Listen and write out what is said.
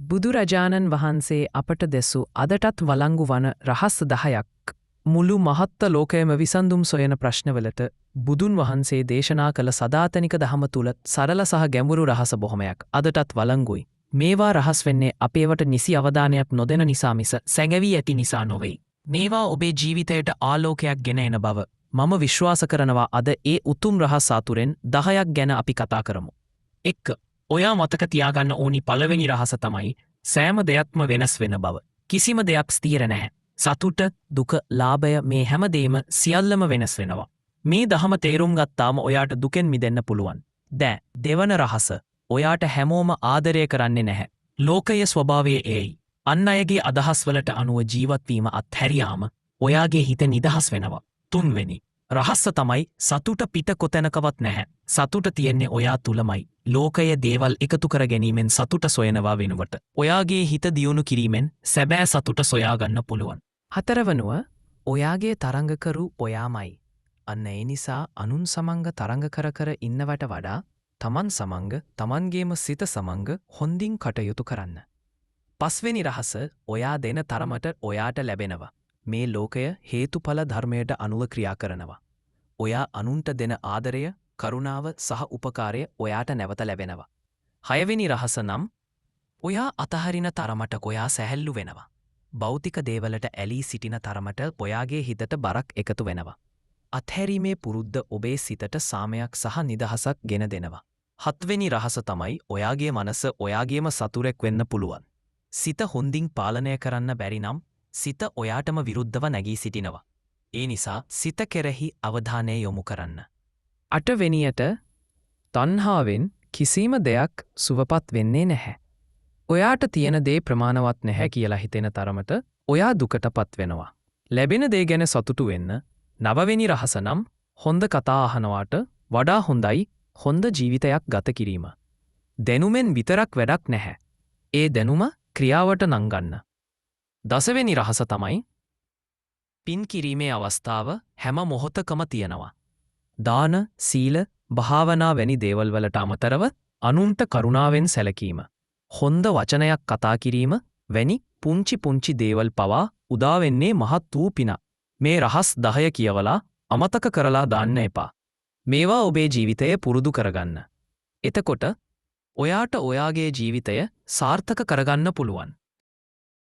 බුදුරජාණන් වහන්සේ අපට දෙසු අදටත් වලංගු වන රහස් 10ක් මුළු මහත්ත ලෝකයම විසඳුම් සොයන ප්‍රශ්නවලට බුදුන් වහන්සේ දේශනා කළ සදාතනික දහම තුල සරල සහ ගැඹුරු රහස බොහොමයක් අදටත් වලංගුයි. මේවා රහස් වෙන්නේ අපේවට නිසි අවධානයක් නොදෙන නිසා මිස සැඟවී ඇති නිසා නොවේ. මේවා ඔබේ ජීවිතයට ආලෝකයක් ගෙන එන බව මම විශ්වාස කරනවා. අද ඒ උතුම් රහස් අතුරෙන් 10ක් ගැන අපි කතා කරමු. 1. ඔයා මතක තියාගන්න ඕනි පළවෙනි රහස තමයි සෑම දෙයක්ම වෙනස් වෙන බව. කිසිම දෙයක් ස්ථිර නැහැ. සතුට, දුක, ලාභය මේ හැමදේම සියල්ලම වෙනස් වෙනවා. මේ දහම තේරුම් ගත්තාම ඔයාට දුකෙන් මිදෙන්න පුළුවන්. දෙවන රහස. ඔයාට හැමෝම ආදරය කරන්නේ නැහැ. ලෝකයේ ස්වභාවය ඒයි. අන් අයගේ අදහස්වලට අනුව ජීවත්වීම අත්හැරියාම ඔයාගේ හිත නිදහස් වෙනවා. 3 වෙනි රහස්ස තමයි සතුට පිට කොතැනකවත් නැහැ. සතුට තියෙන්නේ ඔයා තුලමයි. ලෝකයේ දේවල් එකතු කර ගැනීමෙන් සතුට සොයනවා වෙනුවට ඔයාගේ හිත දියුණු කිරීමෙන් සැබෑ සතුට සොයාගන්න පුළුවන්. 4 වනුව ඔයාගේ තරංගකරු ඔයාමයි. අන්න ඒ නිසා අනුන් සමංග තරංග කර කර ඉන්නවට වඩා තමන් සමංග තමන්ගේම සිත සමංග හොඳින් කටයුතු කරන්න. 5 වෙනි රහස ඔයා දෙන තරමට ඔයාට ලැබෙනවා. මේ ලෝකය හේතුඵල ධර්මයට අනුව ක්‍රියා කරනවා. ඔයා අනුන්ට දෙන ආදරය, කරුණාව සහ උපකාරය ඔයාට නැවත ලැබෙනවා. 6 වෙනි රහස නම් ඔයා අතහරින තරමට ඔයා සැහැල්ලු වෙනවා. භෞතික දේවලට ඇලී සිටින තරමට ඔයාගේ හිතට බරක් එකතු වෙනවා. අත්හැරීමේ පුරුද්ද ඔබේ සිතට සාමයක් සහ නිදහසක් ගෙන දෙනවා. 7 වෙනි රහස තමයි ඔයාගේ මනස ඔයාගේම සතුරෙක් වෙන්න පුළුවන්. සිත හොඳින් පාලනය කරන්න බැරි නම් සිත ඔයාටම විරුද්ධව නැගී සිටිනවා. ඒ නිසා සිත කෙරෙහි අවධානය යොමු කරන්න. 8 වෙනියට තණ්හාවෙන් කිසිම දෙයක් සුවපත් වෙන්නේ නැහැ. ඔයාට තියෙන දේ ප්‍රමාණවත් නැහැ කියලා හිතෙන තරමට ඔයා දුකටපත් වෙනවා. ලැබෙන දේ ගැන සතුටු වෙන්න. 9 වෙනි රහස නම් හොඳ කතා අහනවාට වඩා හොඳයි හොඳ ජීවිතයක් ගත කිරීම. දැනුමෙන් විතරක් වැඩක් නැහැ. ඒ දැනුම ක්‍රියාවට නංගන්න. 10 වෙනි රහස තමයි පින් කිරීමේ අවස්ථාව හැම මොහොතකම තියෙනවා. දාන, සීල, භාවනා වැනි දේවල් වලට අමතරව අනුන්ට කරුණාවෙන් සැලකීම, හොඳ වචනයක් කතා කිරීම වැනි පුංචි පුංචි දේවල් පවා උදා වෙන්නේ මහත් වූ පින. මේ රහස් 10 කියවලා අමතක කරලා දාන්න එපා. මේවා ඔබේ ජීවිතය පුරුදු කරගන්න. එතකොට ඔයාට ඔයාගේ ජීවිතය සාර්ථක කරගන්න පුළුවන්.